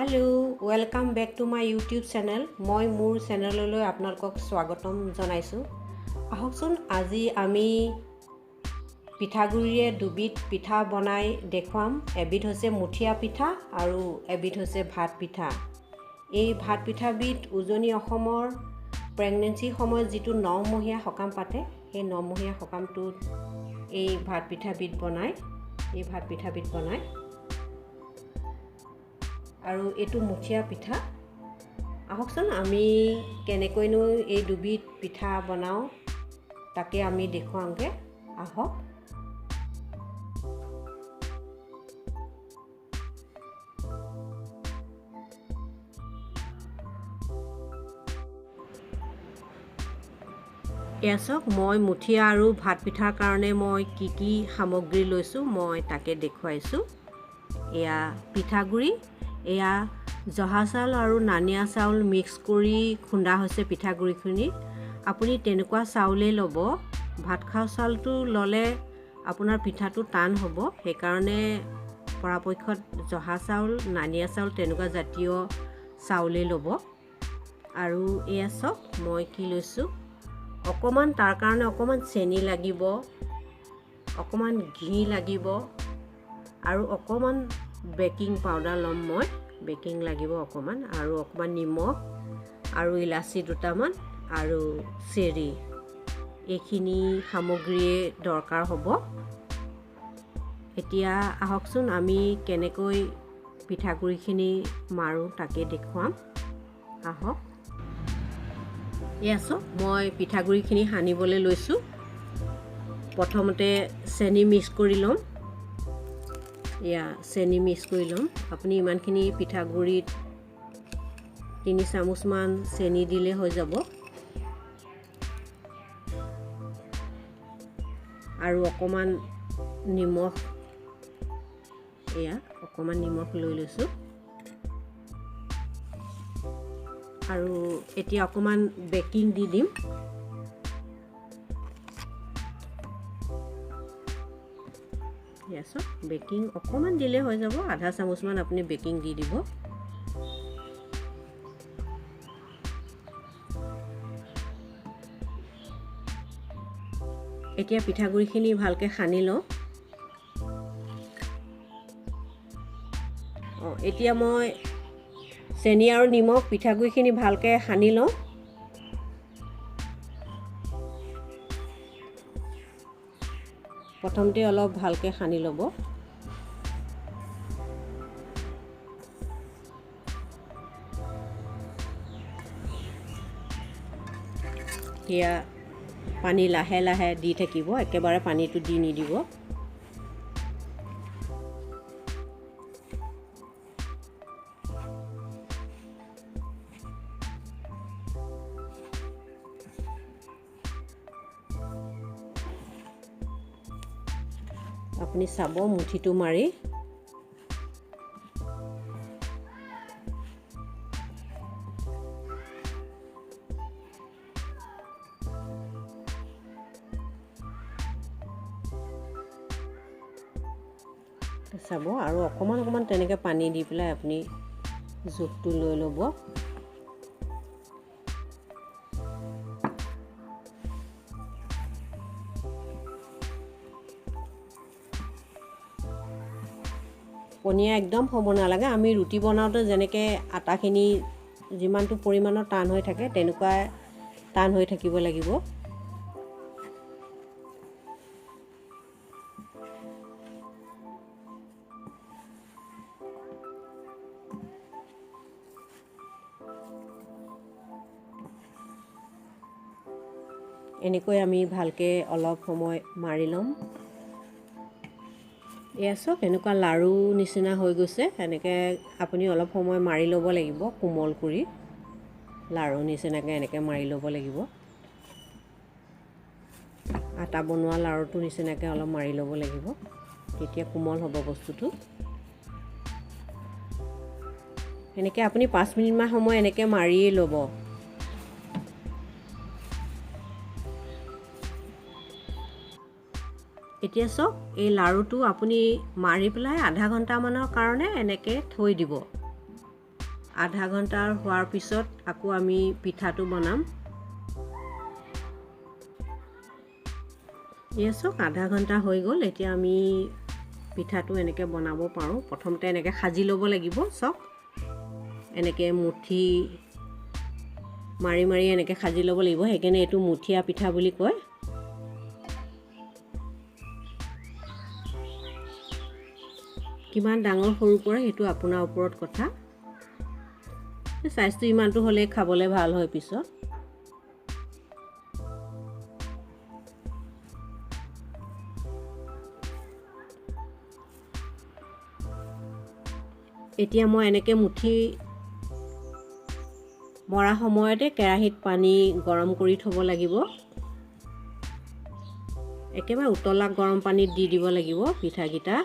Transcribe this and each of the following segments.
Hello, welcome back to my YouTube channel. মই মোৰ চেনেললৈ আপোনালোকক স্বাগতম জনাইছো। আহকচোন আজি আমি পিঠাগুৰিৰে দুবিধ পিঠা বনাই দেখুৱাম। এবিধ হৈছে মুঠিয়া পিঠা আৰু এবিধ হৈছে ভাত পিঠা। এই ভাত পিঠাবিধ উজনি অসমৰ প্ৰেগনেন্সি সময়ত যিটো 9 মহীয়া সকাম পাতে, সেই 9 মহীয়া সকামটোত এই ভাত পিঠাবিধ বনায়। আৰু এটো মুঠিয়া পিঠা। আহকচোন আমি কেনেকৈনো এই দুবিধ পিঠা বনাও তাকে আমি দেখুৱামগে। আহক। এছক মই মুঠিয়া আৰু ভাত পিঠাৰ কাৰণে মই কি সামগ্ৰী লৈছো মই তাকে দেখুৱাইছো। এয়া পিঠাগুৰি, এয়া জহা চাউল আৰু নানিয়া চাউল মিক্স কৰি খুন্দা হৈছে পিঠাগুৰিখিনি। আপুনি তেনেকুৱা চাউলেই ল'ব। ভাত খাও চাউলটো ল'লে আপোনাৰ পিঠাটো টান হ'ব, সেইকাৰণে পৰাপক্ষত জহা চাউল, নানিয়া চাউল তেনেকুৱা জাতীয় চাউলেই ল'ব। আৰু এয়া চাওক মই কি লৈছোঁ। অকণমান তাৰ কাৰণে অকণমান চেনি লাগিব, অকণমান ঘি লাগিব আৰু অকণমান বেকিং পাউডাৰ ল'ম মই। বেকিং লাগিব অকণমান আৰু অকণমান নিমখ আৰু ইলাচি দুটামান আৰু চেৰি। এইখিনি সামগ্ৰীয়ে দৰকাৰ হ'ব। এতিয়া আহকচোন আমি কেনেকৈ পিঠাগুৰিখিনি মাৰোঁ তাকে দেখুৱাম। আহক। এয়া মই পিঠাগুৰিখিনি সানিবলৈ লৈছোঁ। প্ৰথমতে চেনি মিক্স কৰি ল'ম। এয়া চেনি মিক্স কৰি ল'ম। আপুনি ইমানখিনি পিঠাগুৰিত 3 চামুচমান চেনি দিলে হৈ যাব। আৰু অকণমান নিমখ, এয়া অকণমান নিমখ লৈ লৈছোঁ। আৰু এতিয়া অকণমান বেকিং দি দিম। বেকিং অকণমান দিলে হৈ যাব। আধা চামুচমান আপুনি বেকিং দি দিব। এতিয়া পিঠাগুৰিখিনি ভালকৈ সানি লওঁ। এতিয়া মই চেনি আৰু নিমখ পিঠাগুৰিখিনি ভালকৈ সানি লওঁ। প্ৰথমতে অলপ ভালকৈ সানি ল'ব। এতিয়া পানী লাহে লাহে দি থাকিব, একেবাৰে পানীটো দি নিদিব। আপুনি চাব মুঠিটো মাৰি। চাব আৰু অকণমান তেনেকৈ পানী দি পেলাই আপুনি জোখটো লৈ ল'ব। পনীয়া একদম হ'ব নালাগে। আমি ৰুটি বনাওঁতে যেনেকৈ আটাখিনি যিমানটো পৰিমাণৰ টান হৈ থাকে তেনেকুৱা টান হৈ থাকিব লাগিব। এনেকৈ আমি ভালকৈ অলপ সময় মাৰি ল'ম। এয়া চাওক এনেকুৱা লাড়ু নিচিনা হৈ গৈছে। এনেকৈ আপুনি অলপ সময় মাৰি ল'ব লাগিব, কোমল কৰি। লাড়ু নিচিনাকৈ এনেকৈ মাৰি ল'ব লাগিব। আটা বনোৱা লাড়ুটোৰ নিচিনাকৈ অলপ মাৰি ল'ব লাগিব, তেতিয়া কোমল হ'ব বস্তুটো। এনেকৈ আপুনি 5 মিনিটমান সময় এনেকৈ মাৰিয়ে ল'ব। এতিয়া চাওক এই লাড়ুটো আপুনি মাৰি পেলাই আধা ঘণ্টামানৰ কাৰণে এনেকৈ থৈ দিব। আধা ঘণ্টাৰ হোৱাৰ পিছত আকৌ আমি পিঠাটো বনাম। এয়া চাওক আধা ঘণ্টা হৈ গ'ল। এতিয়া আমি পিঠাটো এনেকৈ বনাব পাৰোঁ। প্ৰথমতে এনেকৈ সাজি ল'ব লাগিব। চাওক এনেকৈ মুঠি মাৰি মাৰি এনেকৈ সাজি ল'ব লাগিব। সেইকাৰণে এইটো মুঠীয়া পিঠা বুলি কয়। কিমান ডাঙৰ সৰু কৰে সেইটো আপোনাৰ ওপৰত কথা। চাইজটো ইমানটো হ'লে খাবলৈ ভাল হয় পিছত। এতিয়া মই এনেকৈ মুঠি মৰা সময়তে কেৰাহীত পানী গৰম কৰি থ'ব লাগিব। একেবাৰে উতলা গৰম পানীত দি দিব লাগিব পিঠাকেইটা।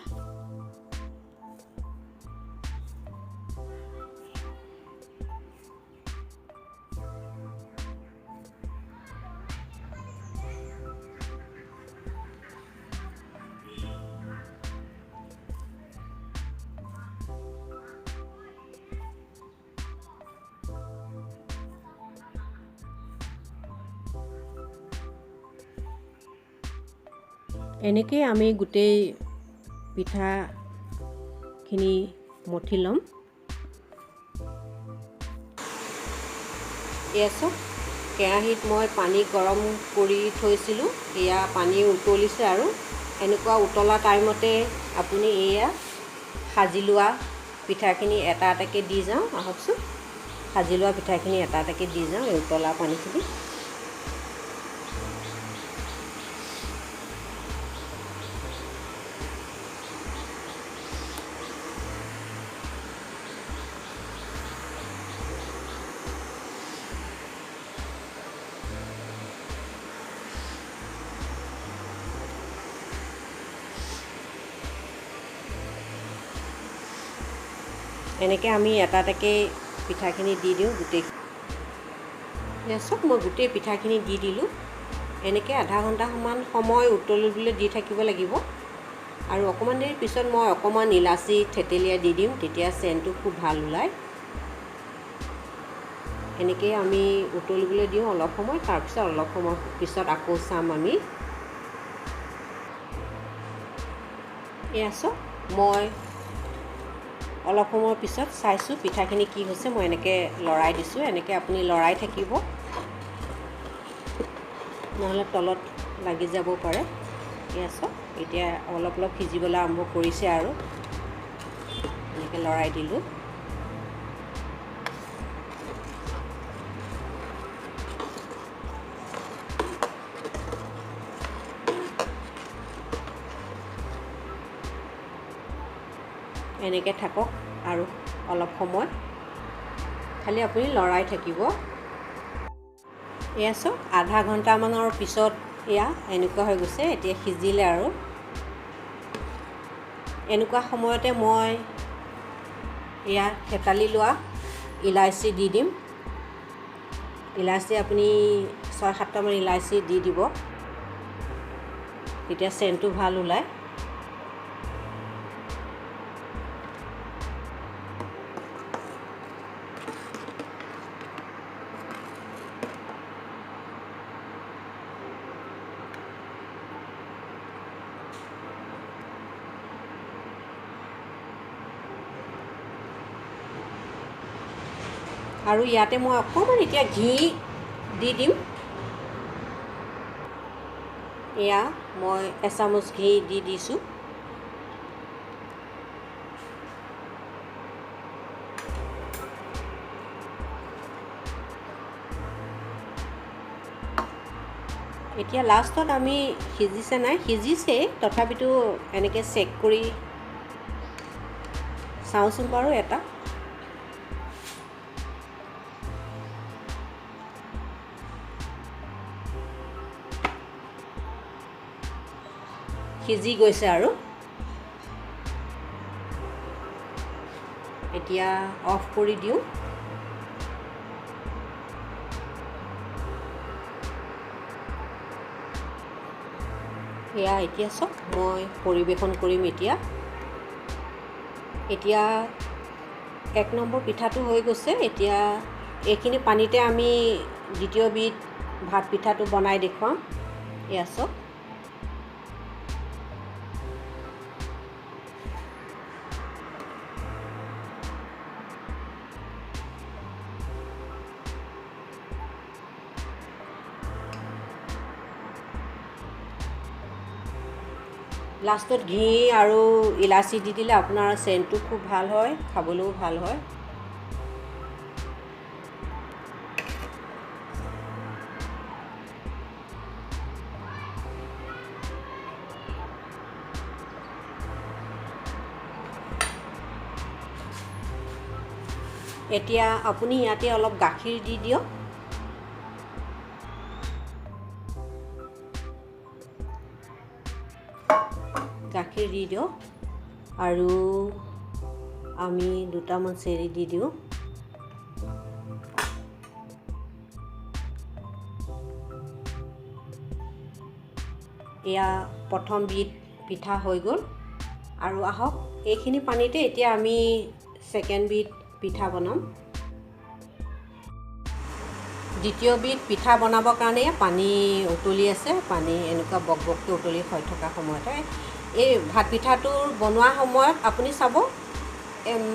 এনেকৈ আমি গোটেই পিঠাখিনি মঠি ল'ম। এয়া চাওক কেৰাহীত মই পানী গৰম কৰি থৈছিলোঁ। এয়া পানী উতলিছে আৰু এনেকুৱা উতলা টাইমতে আপুনি এয়া সাজি লোৱা পিঠাখিনি এটা এটাকৈ দি যাওঁ। আহকচোন সাজি লোৱা পিঠাখিনি এটা এটাকৈ দি যাওঁ এই উতলা পানীখিনি। এনেকৈ আমি এটা এটাকৈ পিঠাখিনি দি দিওঁ গোটেই। চাওক মই গোটেই পিঠাখিনি দি দিলোঁ। এনেকৈ আধা ঘণ্টামান সময় উতলিবলৈ দি থাকিব লাগিব। আৰু অকণমান দেৰি পিছত মই অকণমান ইলাচি থেতেলিয়াই দি দিম, তেতিয়া চেণ্টটো খুব ভাল ওলায়। এনেকৈ আমি উতলিবলৈ দিওঁ অলপ সময়। তাৰপিছত অলপ সময় পিছত আকৌ চাম আমি। এয়া চাওক মই অলপ সময়ৰ পিছত চাইছোঁ পিঠাখিনি কি হৈছে। মই এনেকৈ লৰাই দিছোঁ। এনেকৈ আপুনি লৰাই থাকিব, নহ'লে তলত লাগি যাব পাৰে। এয়া চাওক এতিয়া অলপ অলপ সিজিবলৈ আৰম্ভ কৰিছে আৰু এনেকৈ লৰাই দিলোঁ। এনেকৈ থাকক আৰু অলপ সময়, খালি আপুনি লৰাই থাকিব। এয়া চাওক আধা ঘণ্টামানৰ পিছত এয়া এনেকুৱা হৈ গৈছে। এতিয়া সিজিলে আৰু এনেকুৱা সময়তে মই এয়া থেতালি লোৱা ইলাচি দি দিম। ইলাচি আপুনি 6-7টামান ইলাচি দি দিব, তেতিয়া চেণ্টটো ভাল ওলায়। আৰু ইয়াতে মই অকণমান এতিয়া ঘি দি দিম। এয়া মই এচামুচ ঘি দি দিছোঁ। এতিয়া লাষ্টত আমি সিজিছে নাই, সিজিছে, তথাপিতো এনেকৈ চেক কৰি চাওঁচোন বাৰু এটা। সিজি গৈছে আৰু এতিয়া অফ কৰি দিওঁ। এয়া এতিয়া চাওক মই পৰিৱেশন কৰিম। এতিয়া 1 নম্বৰ পিঠাটো হৈ গৈছে। এতিয়া এইখিনি পানীতে আমি দ্বিতীয় বিধ ভাত পিঠাটো বনাই দেখুৱাম। এয়া চাওক। লাষ্টত ঘি আৰু ইলাচি দি দিলে আপোনাৰ চেণ্টটো খুব ভাল হয়, খাবলৈও ভাল হয়। এতিয়া আপুনি ইয়াতে অলপ গাখীৰ দি দিয়ক। গাখীৰ দি দিয়ক আৰু আমি দুটামান চেৰি দি দিওঁ। এয়া প্ৰথম বিধ পিঠা হৈ গ'ল। আৰু আহক এইখিনি পানীতে এতিয়া আমি ছেকেণ্ড বিধ পিঠা বনাম। দ্বিতীয় বিধ পিঠা বনাবৰ কাৰণে পানী উতলি আছে। পানী এনেকুৱা বকবককৈ উতলি হৈ থকা সময়তে এই ভাত পিঠাটোৰ বনোৱা সময়ত আপুনি চাব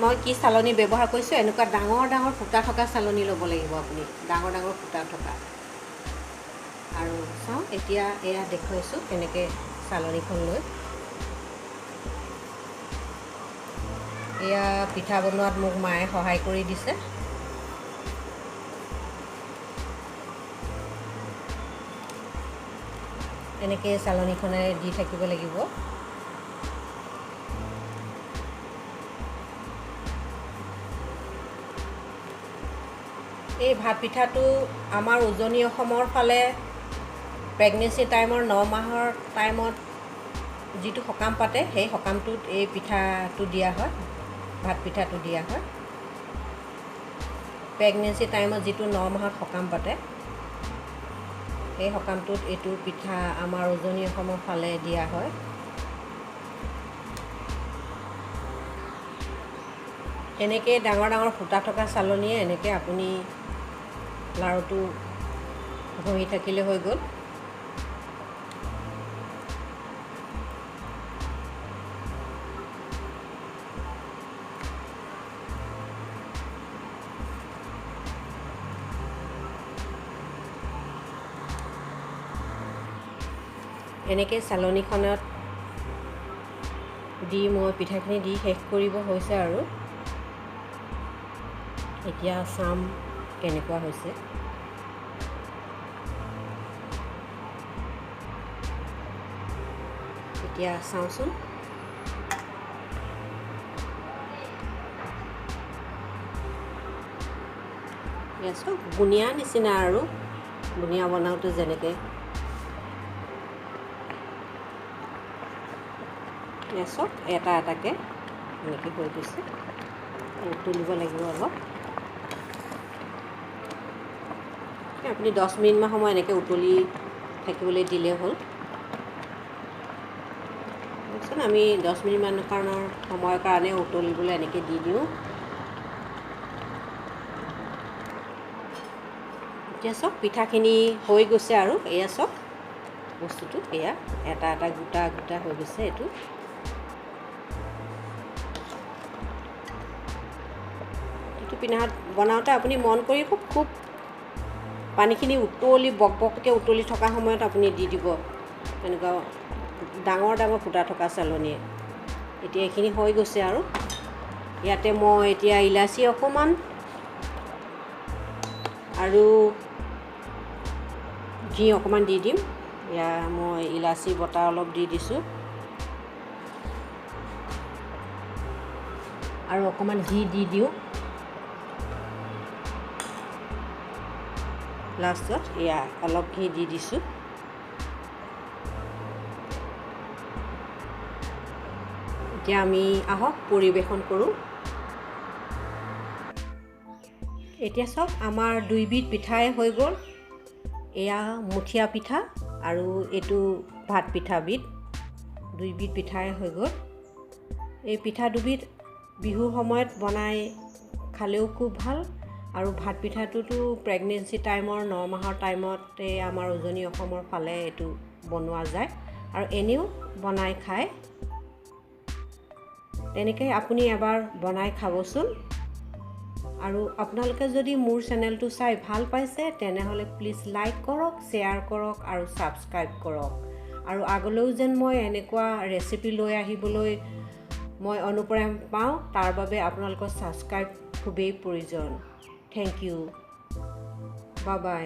মই কি চালনী ব্যৱহাৰ কৰিছোঁ। এনেকুৱা ডাঙৰ ডাঙৰ ফুটা থকা চালনী ল'ব লাগিব আপুনি, ডাঙৰ ডাঙৰ ফুটা থকা। আৰু চাওঁ এতিয়া এয়া দেখুৱাইছোঁ কেনেকৈ চালনীখন লৈ। এয়া পিঠা বনোৱাত মোক মায়ে সহায় কৰি দিছে। এনেকৈ চালনীখনেৰে দি থাকিব লাগিব। এই ভাত পিঠাটো আমাৰ উজনি অসমৰ ফালে প্ৰেগনেঞ্চি টাইমৰ 9 মাহৰ টাইমত যিটো সকাম পাতে সেই সকামটোত এই পিঠাটো দিয়া হয়, ভাত পিঠাটো দিয়া হয়। প্ৰেগনেঞ্চি টাইমত যিটো 9 মাহত সকাম পাতে সেই সকামটোত এইটো পিঠা আমাৰ উজনি অসমৰ ফালে দিয়া হয়। এনেকৈ ডাঙৰ ডাঙৰ ফুটা থকা চালনীয়ে এনেকৈ আপুনি লাৰুটো ঘঁহি থাকিলে হৈ গ'ল। এনেকৈ চালনীখনত দি মই পিঠাখিনি দি শেষ কৰিব হৈছে আৰু এতিয়া চাম কেনেকুৱা হৈছে। এতিয়া চাওঁচোন। চব বুনিয়া নিচিনা আৰু বুনিয়া বনাওঁতে যেনেকৈ চব এটা এটাকৈ এনেকৈ হৈ গৈছে। তুলিব লাগিব অলপ। আপুনি 10 মিনিটমান সময় এনেকৈ উতলি থাকিবলৈ দিলেই হ'ল। আমি 10 মিনিটমান সময়ৰ কাৰণে উতলিবলৈ এনেকৈ দি দিওঁ। এতিয়া চব পিঠাখিনি হৈ গৈছে আৰু এয়া চব বস্তুটো এয়া এটা এটা গোটা গোটা হৈ গৈছে। এইটো পিঠাত বনাওঁতে আপুনি মন কৰিব খুব পানীখিনি উতলি বকবককৈ উতলি থকা সময়ত আপুনি দি দিব এনেকুৱা ডাঙৰ ডাঙৰ ফুটা থকা চালনীয়ে। এতিয়া এইখিনি হৈ গৈছে আৰু ইয়াতে মই এতিয়া ইলাচি অকণমান আৰু ঘি অকণমান দি দিম। এয়া মই ইলাচি বটা অলপ দি দিছোঁ আৰু অকণমান ঘি দি দিওঁ লাষ্টত। এয়া অলপ ঘি দি দিছোঁ। এতিয়া আমি আহক পৰিৱেশন কৰোঁ। এতিয়া চাওক আমাৰ 2 বিধ পিঠাই হৈ গ'ল। এয়া মুঠীয়া পিঠা আৰু এইটো ভাত পিঠাবিধ। 2 বিধ পিঠাই হৈ গ'ল। এই পিঠা দুবিধ বিহুৰ সময়ত বনাই খালেও খুব ভাল আৰু ভাত পিঠাটোতো প্ৰেগনেঞ্চি টাইমৰ 9 মাহৰ টাইমতে আমাৰ উজনি অসমৰ ফালে এইটো বনোৱা যায় আৰু এনেও বনাই খায় তেনেকৈ আপুনি এবাৰ বনাই খাবচোন আৰু আপোনালোকে যদি মোৰ চেনেলটো চাই ভাল পাইছে তেনেহ'লে প্লিজ লাইক কৰক শ্বেয়াৰ কৰক আৰু ছাবস্ক্ৰাইব কৰক আৰু আগলৈও যেন মই এনেকুৱা ৰেচিপি লৈ আহিবলৈ মই অনুপ্ৰেৰণা পাওঁ তাৰ বাবে আপোনালোকৰ ছাবস্ক্ৰাইব খুবেই প্ৰয়োজন। Thank you. Bye by.